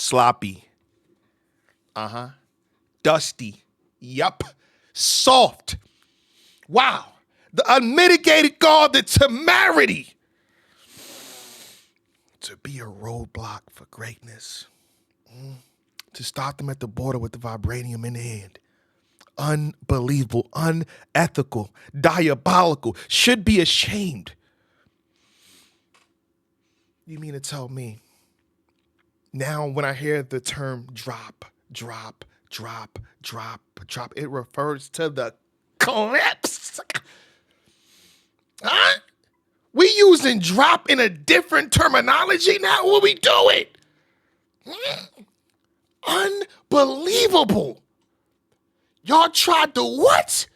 Sloppy. Dusty. Yup. Soft. Wow. The unmitigated gall, the temerity to be a roadblock for greatness. To stop them at the border with the vibranium in hand. Unbelievable, unethical, diabolical, should be ashamed. You mean to tell me now when I hear the term drop, it refers to the Clipse? Huh? We using drop in a different terminology now? What we doing? Unbelievable. Y'all tried to what?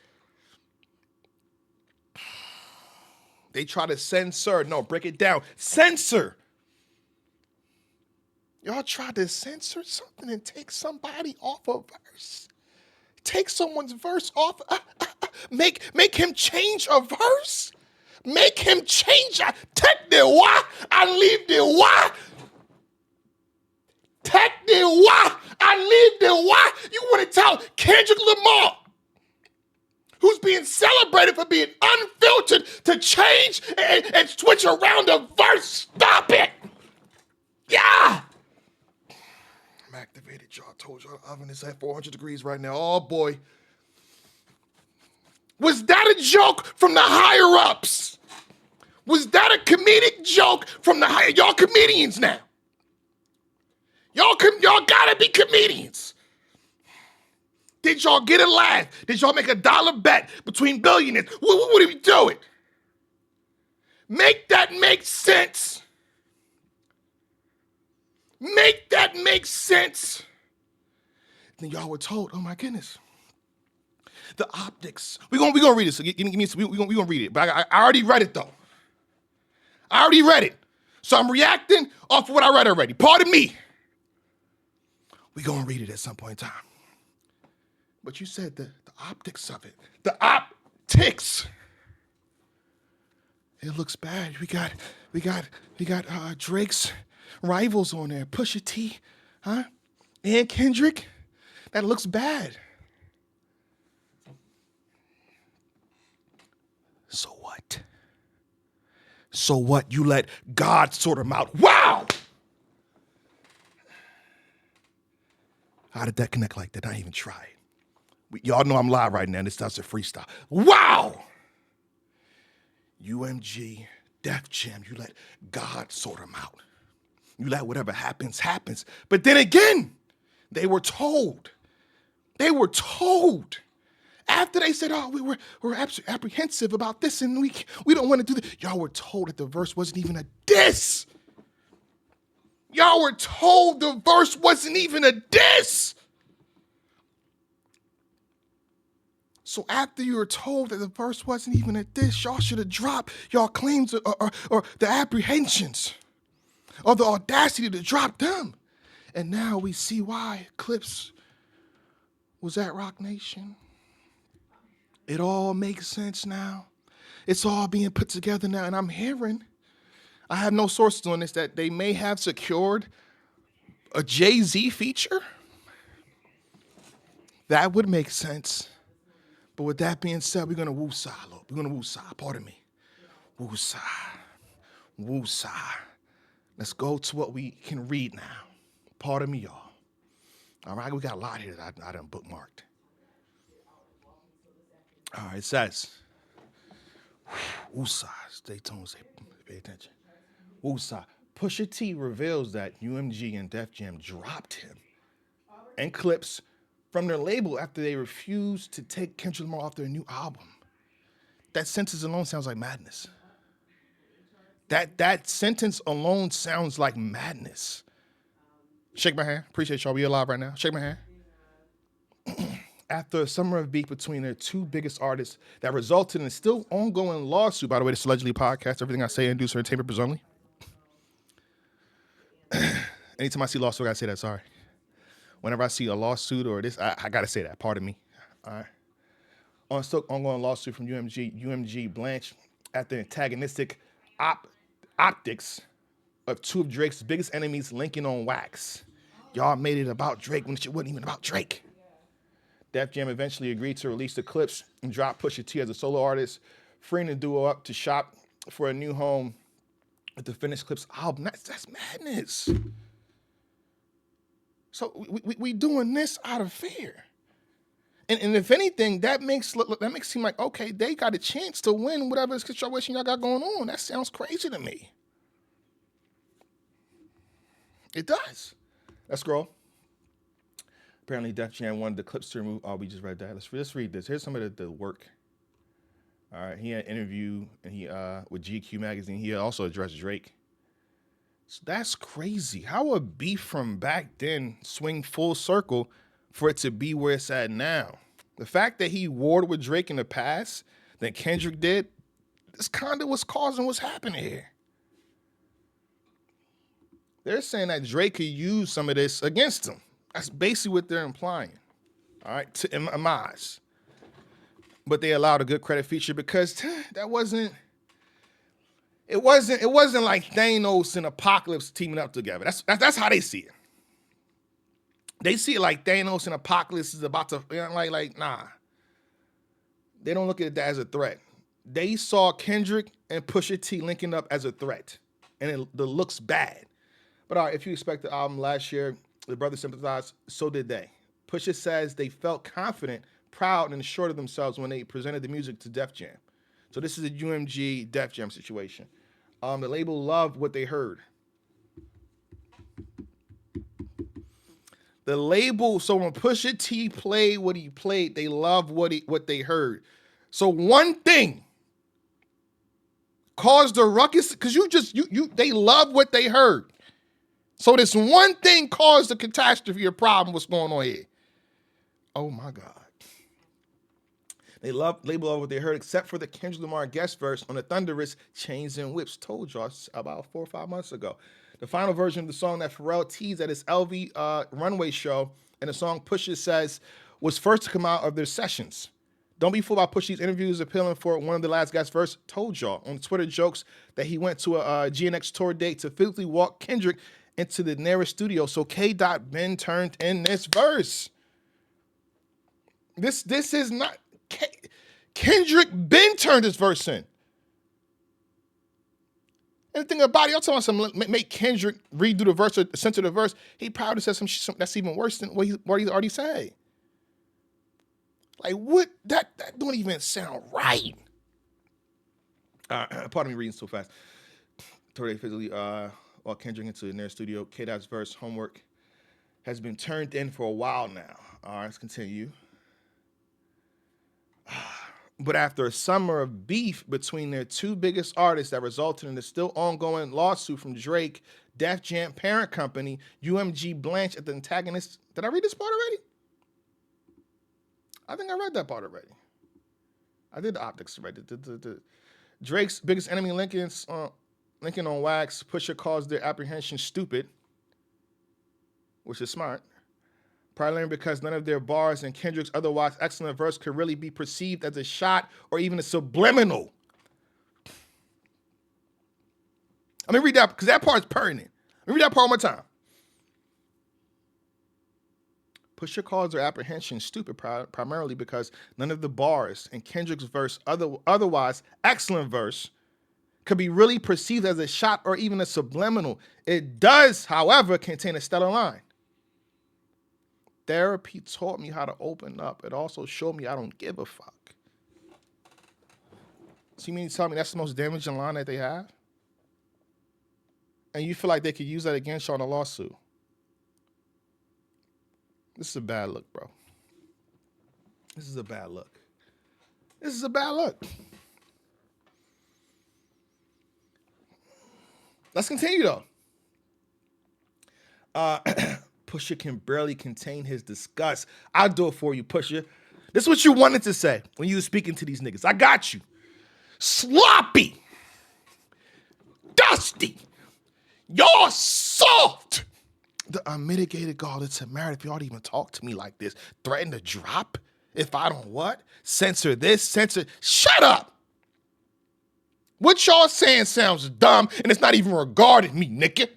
They try to censor. No, break it down. Censor. Y'all tried to censor something and take somebody off a verse. Take someone's verse off. Make him change a verse. Make him change. Take the why and leave the why. Take the why and leave the why. You want to tell Kendrick Lamar, who's being celebrated for being unfiltered, to change and switch around a verse? Stop it. Yeah. I'm activated, y'all. I told y'all the oven is at 400 degrees right now. Oh, boy. Was that a joke from the higher-ups? Was that a comedic joke from the higher? Y'all comedians now. Y'all gotta be comedians. Did y'all get a laugh? Did y'all make a dollar bet between billionaires? What are we doing? Make that make sense. Make that make sense. Then y'all were told, oh my goodness. The optics. We're gonna read it. So we're gonna read it. But I already read it though. I already read it. So I'm reacting off of what I read already. Pardon me. We're gonna read it at some point in time. But you said the optics of it. The optics. It looks bad. We got Drake's rivals on there. Pusha T, huh? And Kendrick. That looks bad. So what? So what? You let God sort them out. Wow! How did that connect like that? I even tried. Y'all know I'm live right now. This stuff's a freestyle. Wow! UMG, Def Jam, you let God sort them out. You let whatever happens, happens. But then again, they were told. After they said, oh, we're apprehensive about this and we don't want to do this. Y'all were told that the verse wasn't even a diss. Y'all were told the verse wasn't even a diss. So after you were told that the verse wasn't even a diss, y'all should have dropped y'all claims or the apprehensions or the audacity to drop them. And now we see why Clipse was at Rock Nation. It all makes sense now. It's all being put together now. And I'm hearing, I have no sources on this, that they may have secured a Jay-Z feature. That would make sense. But with that being said, we're going to woo-sah a little. We're going to woo-sah, pardon me. Woo-sah. Woo-sah. Let's go to what we can read now. Pardon me, y'all. All right, we got a lot here that I done bookmarked. All right, it says, woo-sah. Stay tuned, pay attention. Woo-sah. Pusha T reveals that UMG and Def Jam dropped him and Clipse from their label after they refused to take Kendrick Lamar off their new album. That sentence alone sounds like madness. That sentence alone sounds like madness. Shake my hand. Appreciate y'all. We alive right now. Shake my hand. After a summer of beef between their two biggest artists that resulted in a still ongoing lawsuit, by the way, this allegedly podcast, everything I say induce or entertainment purpose only. Anytime I see lawsuit, I gotta say that, sorry. Whenever I see a lawsuit or this, I gotta say that, pardon me. All right. On still ongoing lawsuit from UMG Blanche at the antagonistic optics of two of Drake's biggest enemies linking on wax. Y'all made it about Drake when it wasn't even about Drake. Def Jam eventually agreed to release the Clipse and drop Pusha T as a solo artist, freeing the duo up to shop for a new home with the finished Clipse album. That's madness. So we doing this out of fear. And if anything, that makes it seem like, okay, they got a chance to win whatever situation y'all got going on. That sounds crazy to me. It does. Let's scroll. Apparently, Def Jam wanted the Clipse to remove. Oh, we just read that. Let's read this. Here's some of the work. All right, he had an interview and with GQ magazine. He also addressed Drake. So that's crazy. How would beef from back then swing full circle for it to be where it's at now? The fact that he warred with Drake in the past, that Kendrick did, this kind of what's causing what's happening here. They're saying that Drake could use some of this against him. That's basically what they're implying. All right, in my eyes. But they allowed a good credit feature because that wasn't. It wasn't like Thanos and Apocalypse teaming up together. That's how they see it. They see it like Thanos and Apocalypse is about to, nah. They don't look at that as a threat. They saw Kendrick and Pusha T linking up as a threat, and it looks bad. But all right, if you expect the album last year, the brothers sympathized, so did they. Pusha says they felt confident, proud, and assured of themselves when they presented the music to Def Jam. So this is a UMG Def Jam situation. The label loved what they heard. The label, so when Pusha T played what he played, they loved what they heard. So one thing caused the ruckus, because they love what they heard. So this one thing caused the catastrophe or problem. What's going on here? Oh my God. They label all what they heard, except for the Kendrick Lamar guest verse on the Thunderous Chains and Whips. Told y'all about 4 or 5 months ago. The final version of the song that Pharrell teased at his LV runway show, and the song Pusha says was first to come out of their sessions. Don't be fooled by Pusha's interviews appealing for one of the last guest verse. Told y'all on Twitter jokes that he went to a GNX tour date to physically walk Kendrick into the nearest studio. So K. Ben turned in this verse. This is not... Kendrick Ben turned his verse in. And the thing about it, y'all talking about make Kendrick redo the verse or censor the verse. He probably said some that's even worse than what he already said. Like what? That don't even sound right. Pardon me reading so fast. Today physically while Kendrick into the near studio, K-Dot's verse homework has been turned in for a while now. All right, let's continue. But after a summer of beef between their two biggest artists that resulted in the still ongoing lawsuit from Drake, Def Jam parent company, UMG Blanche at the Antagonistic. Did I read this part already? I think I read that part already. I did the optics already. Drake's biggest enemy, Lincoln on wax. Pusha calls their apprehension stupid, which is smart. Primarily because none of their bars and Kendrick's otherwise excellent verse could really be perceived as a shot or even a subliminal. Let me read that because that part's pertinent. Let me read that part one more time. Pusha calls their apprehension stupid primarily because none of the bars in Kendrick's verse, otherwise excellent verse, could be really perceived as a shot or even a subliminal. It does, however, contain a stellar line. Therapy taught me how to open up. It also showed me I don't give a fuck. So you mean to tell me that's the most damaging line that they have? And you feel like they could use that against you on a lawsuit? This is a bad look, bro. This is a bad look. This is a bad look. Let's continue, though. Pusha can barely contain his disgust. I'll do it for you, Pusha. This is what you wanted to say when you were speaking to these niggas. I got you. Sloppy. Dusty. Y'all soft. The unmitigated gall that's married if y'all even talk to me like this. Threaten to drop if I don't what? Censor this, censor. Shut up. What y'all saying sounds dumb and it's not even regarding me, nigga.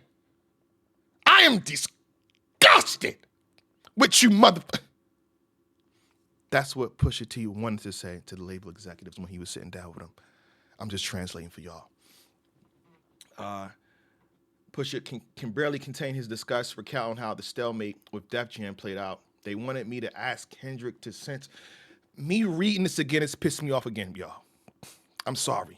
I am disgusted with you, motherfucker. That's what Pusha T wanted to say to the label executives when he was sitting down with them. I'm just translating for y'all. Pusha can barely contain his disgust, recounting how the stalemate with Def Jam played out. They wanted me to ask Kendrick to censor. Me reading this again is pissing me off again, y'all. I'm sorry.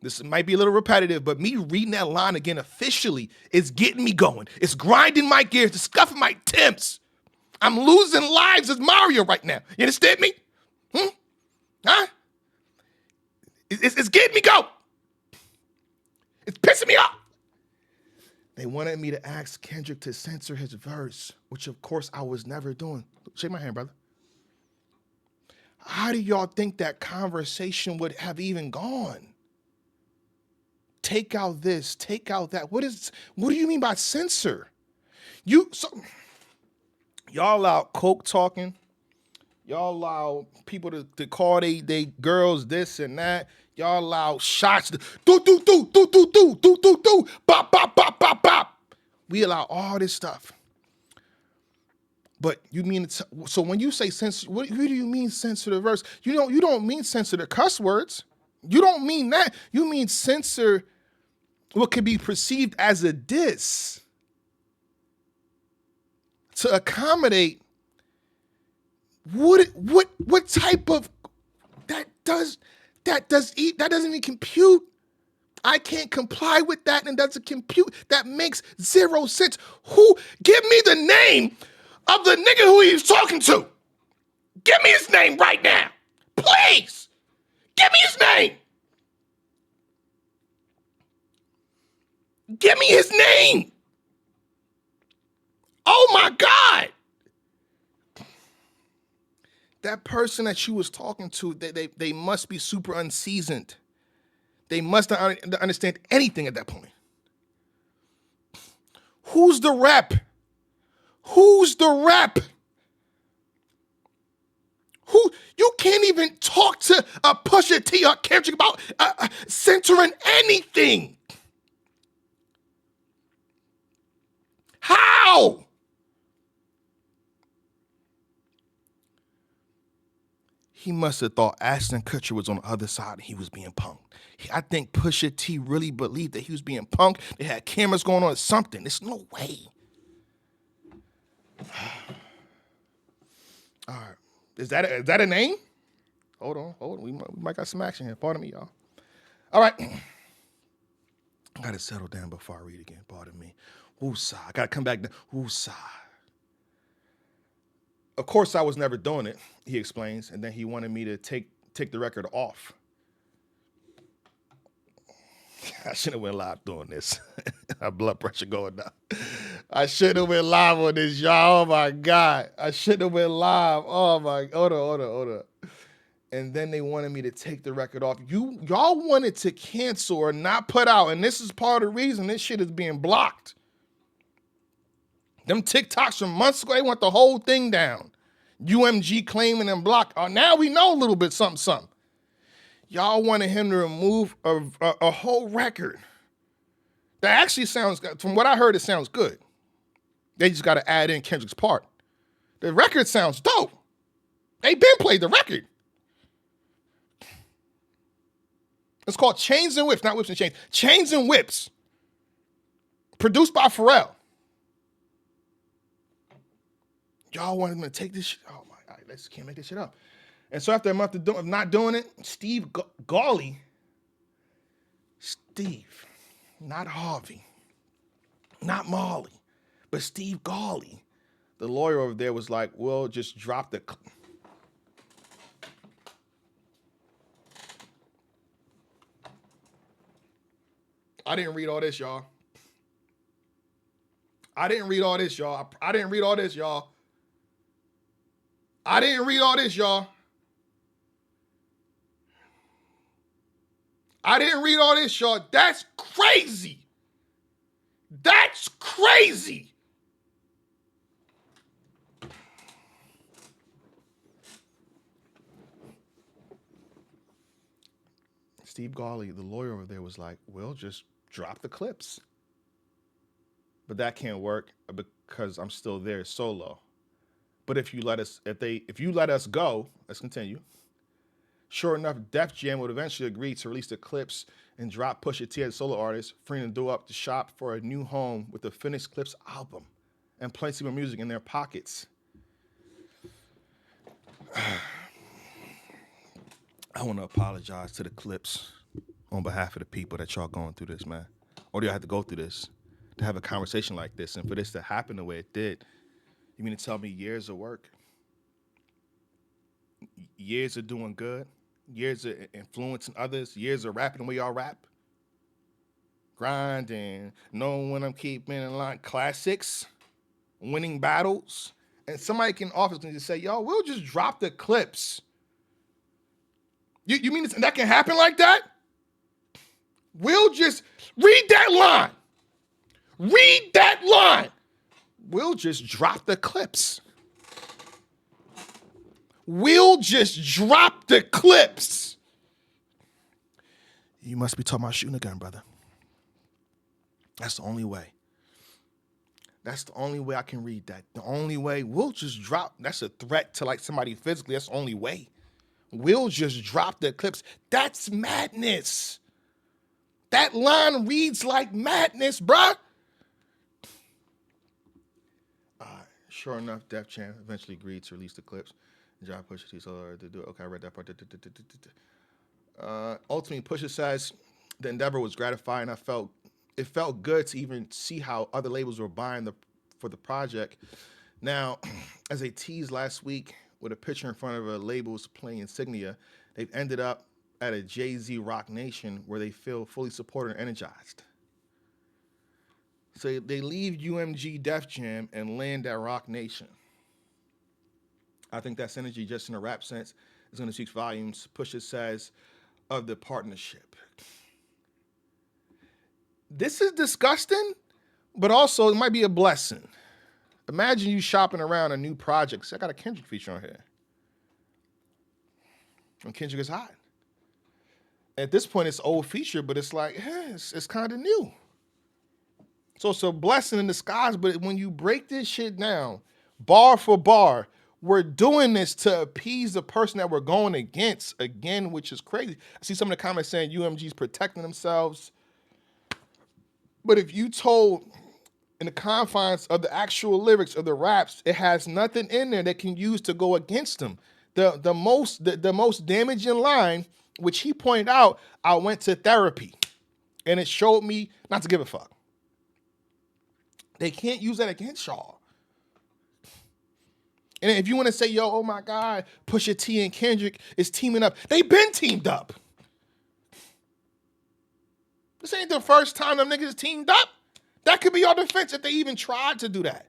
This might be a little repetitive, but me reading that line again officially is getting me going. It's grinding my gears, it's scuffing my temps. I'm losing lives as Mario right now. You understand me? Huh? It's getting me going. It's pissing me off. They wanted me to ask Kendrick to censor his verse, which of course I was never doing. Shake my hand, brother. How do y'all think that conversation would have even gone? Take out this, take out that. What do you mean by censor? Y'all allow coke talking. Y'all allow people to call they girls this and that. Y'all allow shots to do, bop, bop, bop, bop, bop. We allow all this stuff. But you mean, so when you say censor, who do you mean censor the verse? You don't mean censor the cuss words. You don't mean that. You mean censor what can be perceived as a diss to accommodate what type of that doesn't even compute. I can't comply with that and doesn't compute. That makes zero sense. Give me the name of the nigga who he's talking to. Give me his name right now. Please. Give me his name. Give me his name. Oh my God. That person that you was talking to, they must be super unseasoned. They must not understand anything at that point. Who's the rep? Who's the rep? You can't even talk to a Pusha T or Kendrick about censoring anything. How? He must have thought Ashton Kutcher was on the other side and he was being punked. I think Pusha T really believed that he was being punked. They had cameras going on or something. There's no way. All right. Is that a name? Hold on. We might got some action here. Pardon me, y'all. All right. I got to settle down before I read again. Pardon me. Woosah. I got to come back down. Woosah. Of course, I was never doing it, he explains, and then he wanted me to take the record off. I shouldn't have went live doing this. My blood pressure going down. I shouldn't have went live on this, y'all. Oh, my God. I shouldn't have went live. Oh, my. Hold on. And then they wanted me to take the record off. Y'all wanted to cancel or not put out, and this is part of the reason this shit is being blocked. Them TikToks from months ago, they want the whole thing down. UMG claiming and block. Now we know a little bit something. Y'all wanted him to remove a whole record. That actually sounds, from what I heard, it sounds good. They just got to add in Kendrick's part. The record sounds dope. They been played the record. It's called Chains and Whips, not Whips and Chains. Chains and Whips. Produced by Pharrell. Y'all wanted him to take this shit. Oh my God, I just can't make this shit up. And so after a month of not doing it, Steve Gawley, Steve, not Harvey, not Marley, but Steve Gawley, the lawyer over there was like, well, just drop the. I didn't read all this, y'all. I didn't read all this, y'all. That's crazy. Steve Gawley, the lawyer over there, was like, well, just drop the clips. but that can't work because I'm still there solo. But if you let us go, let's continue. Sure enough, Def Jam would eventually agree to release the Clipse and drop Pusha T as a solo artist, freeing the door up to shop for a new home with the finished Clipse album and plenty more music in their pockets. I want to apologize to the Clipse on behalf of the people that y'all going through this, man. Or do y'all have to go through this to have a conversation like this and for this to happen the way it did? You mean to tell me years of work, years of doing good, years of influencing others, years of rapping the way y'all rap, grinding, knowing when I'm keeping in line, classics, winning battles, and somebody in office can just say, "Yo, we'll just drop the Clipse." You mean that can happen like that? We'll just read that line. Read that line. We'll just drop the Clipse. We'll just drop the Clipse. You must be talking about shooting a gun, brother. That's the only way. That's the only way I can read that. The only way we'll just drop. That's a threat to like somebody physically. That's the only way. We'll just drop the Clipse. That's madness. That line reads like madness, bruh. Sure enough, Def Jam eventually agreed to release the Clipse. John Pusha T so to do it. Okay, I read that part. Ultimately, Pusha says the endeavor was gratifying. It felt good to even see how other labels were buying for the project. Now, as they teased last week with a picture in front of a label's playing insignia, they've ended up at a Jay-Z Rock Nation where they feel fully supported and energized. So they leave UMG Def Jam and land at Rock Nation. I think that synergy, just in a rap sense, is going to speak volumes, Pusha says, of the partnership. This is disgusting, but also it might be a blessing. Imagine you shopping around a new project. See, I got a Kendrick feature on here. And Kendrick is hot. At this point, it's an old feature, but it's like, it's kind of new. So it's a blessing in disguise, but when you break this shit down, bar for bar, we're doing this to appease the person that we're going against, again, which is crazy. I see some of the comments saying UMG's protecting themselves. But if you told in the confines of the actual lyrics of the raps, it has nothing in there that can use to go against them. The most damaging line, which he pointed out, I went to therapy. And it showed me not to give a fuck. They can't use that against y'all. And if you want to say, yo, oh my God, Pusha T and Kendrick is teaming up. They've been teamed up. This ain't the first time them niggas teamed up. That could be your defense if they even tried to do that.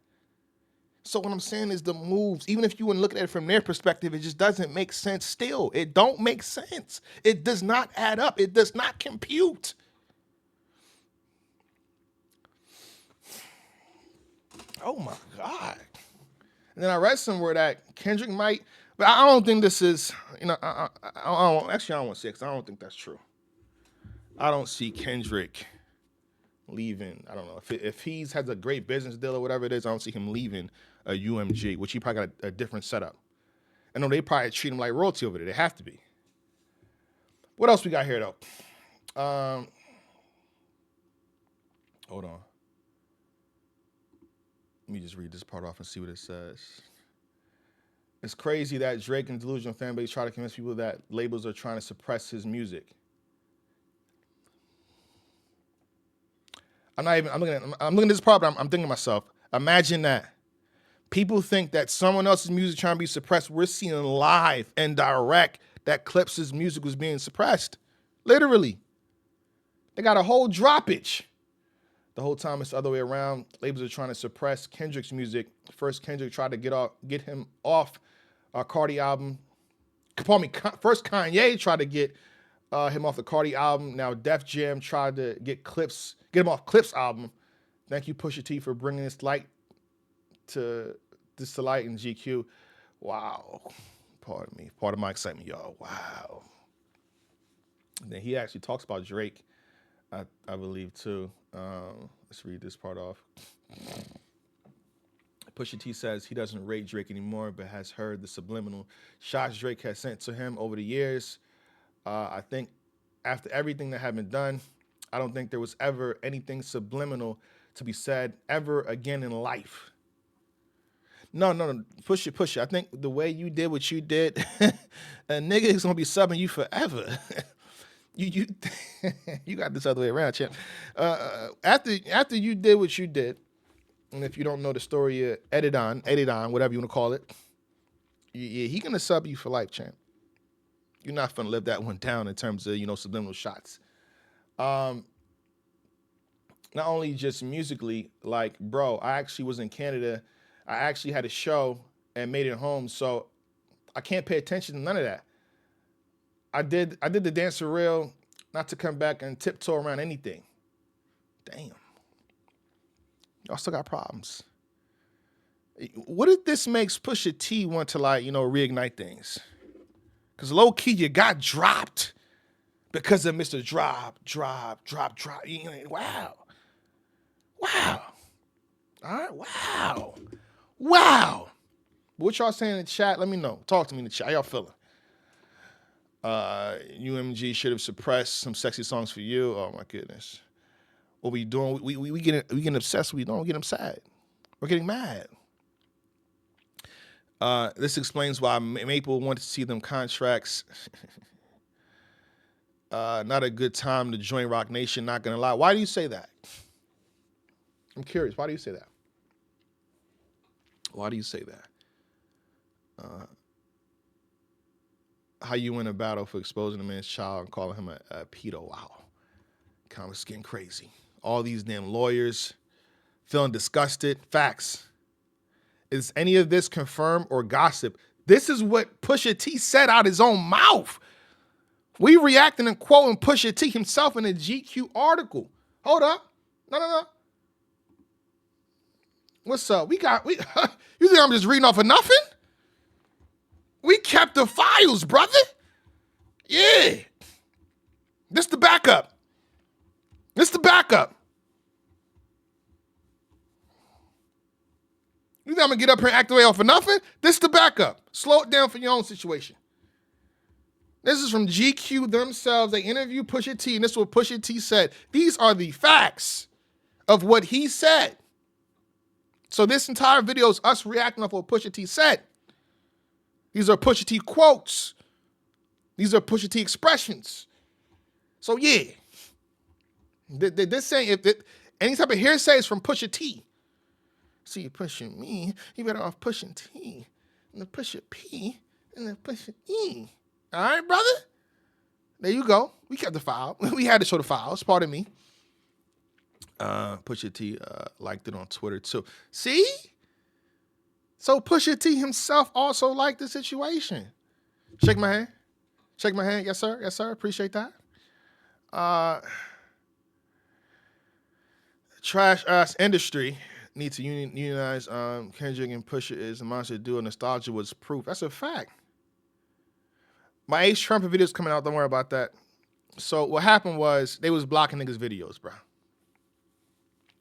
So what I'm saying is the moves, even if you want to look at it from their perspective, it just doesn't make sense still. It don't make sense. It does not add up. It does not compute. Oh my God. And then I read somewhere that Kendrick might, but I don't think this is, I don't want to say because I don't think that's true. I don't see Kendrick leaving. I don't know. If he has a great business deal or whatever it is, I don't see him leaving a UMG, which he probably got a different setup. I know they probably treat him like royalty over there. They have to be. What else we got here, though? Hold on. Let me just read this part off and see what it says. It's crazy that Drake and delusional fan base try to convince people that labels are trying to suppress his music. I'm looking at this part, but I'm thinking to myself, imagine that. People think that someone else's music trying to be suppressed. We're seeing live and direct that Clipse's music was being suppressed. Literally. They got a whole droppage. The whole time it's the other way around. Labels are trying to suppress Kendrick's music. First, Kendrick tried to get him off Cardi album. First Kanye tried to get him off the Cardi album. Now Def Jam tried to get him off Clipse album. Thank you, Pusha T, for bringing this to light in GQ. Wow. Pardon me. Part of my excitement, y'all. Wow. And then he actually talks about Drake, I believe, too. Let's read this part off. Pusha T says he doesn't rate Drake anymore, but has heard the subliminal shots Drake has sent to him over the years. I think after everything that had been done, I don't think there was ever anything subliminal to be said ever again in life. No. Pusha. I think the way you did what you did, a nigga is gonna be subbing you forever. you you got this other way around, champ. After you did what you did, and if you don't know the story, edit on, whatever you want to call it, yeah, he gonna sub you for life, champ. You're not gonna live that one down in terms of subliminal shots. Not only just musically, like, bro, I actually was in Canada. I actually had a show and made it home, so I can't pay attention to none of that. I did the dance for real, not to come back and tiptoe around anything. Damn. Y'all still got problems. What if this makes Pusha T want to reignite things? Because low key, you got dropped because of Mr. Drop. Wow. All right, wow. What y'all saying in the chat? Let me know. Talk to me in the chat. How y'all feeling? UMG should have suppressed some sexy songs for you. Oh my goodness. What we doing? We getting obsessed with we don't. We getting sad. We're getting mad. This explains why Maple wanted to see them contracts. Not a good time to join Rock Nation, not gonna lie. Why do you say that? I'm curious. Why do you say that? Why do you say that? How you win a battle for exposing a man's child and calling him a pedo? Wow. Kind of getting crazy. All these damn lawyers feeling disgusted. Facts. Is any of this confirmed or gossip? This is what Pusha T said out his own mouth. We reacting and quoting Pusha T himself in a GQ article. Hold up. No. What's up? You think I'm just reading off of nothing? We kept the files, brother. Yeah. This the backup. You think I'm gonna get up here and act the way off of nothing? This the backup. Slow it down for your own situation. This is from GQ themselves. They interviewed Pusha T, and this is what Pusha T said. These are the facts of what he said. So this entire video is us reacting off what Pusha T said. These are Pusha T quotes. These are Pusha T expressions. So yeah, this ain't any type of hearsay is from Pusha T. See you pushing me, you better off pushing T, and then push a P, and then push an E. All right, brother? There you go. We kept the file. We had to show the files. Pardon me. Pusha T liked it on Twitter too. See? So Pusha T himself also liked the situation. Shake my hand. Yes, sir. Appreciate that. Trash ass industry need to unionize. Kendrick and Pusha is a monster duo. Nostalgia was proof. That's a fact. My Ace Trumpet video's coming out. Don't worry about that. So what happened was they was blocking niggas' videos, bro.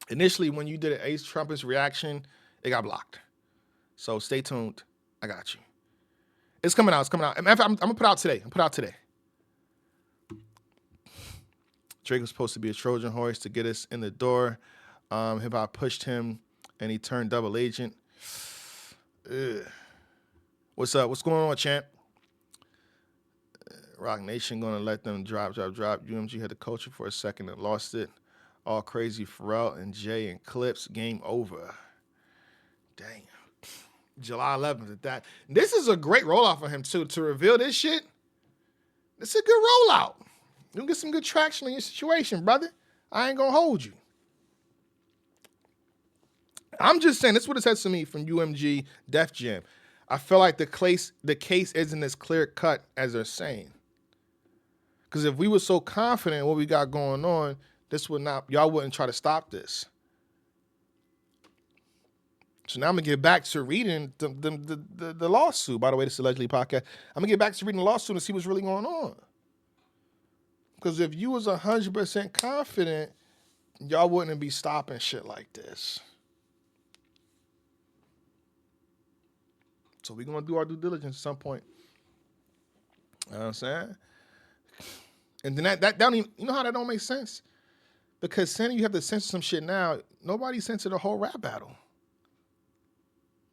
Initially, when you did an Ace Trumpet's reaction, it got blocked. So stay tuned. I got you. It's coming out. I'm gonna put it out today. Drake was supposed to be a Trojan horse to get us in the door. Hip hop pushed him, and he turned double agent. Ugh. What's up? What's going on, champ? Rock Nation gonna let them drop. UMG had the culture for a second and lost it. All crazy. Pharrell and Jay and Clipse. Game over. Damn. July 11th at that. This is a great rollout for him too. To reveal this shit, it's a good rollout. You'll get some good traction in your situation, brother. I ain't gonna hold you. I'm just saying, this is what it says to me from UMG Def Jam. I feel like the case isn't as clear cut as they're saying. Because if we were so confident in what we got going on, y'all wouldn't try to stop this. So now I'm gonna get back to reading the lawsuit. By the way, this is Allegedly Podcast. I'm gonna get back to reading the lawsuit and see what's really going on. Because if you was 100% confident, y'all wouldn't be stopping shit like this. So we're gonna do our due diligence at some point. You know what I'm saying? And then that don't even, you know how that don't make sense? Because saying you have to censor some shit now, nobody censored a whole rap battle.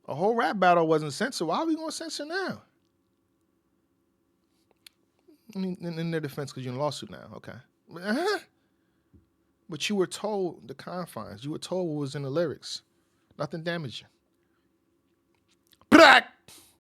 A whole rap battle wasn't censored. Why are we gonna censor now? I mean, in their defense, because you're in a lawsuit now, okay. But you were told the confines. You were told what was in the lyrics. Nothing damaging.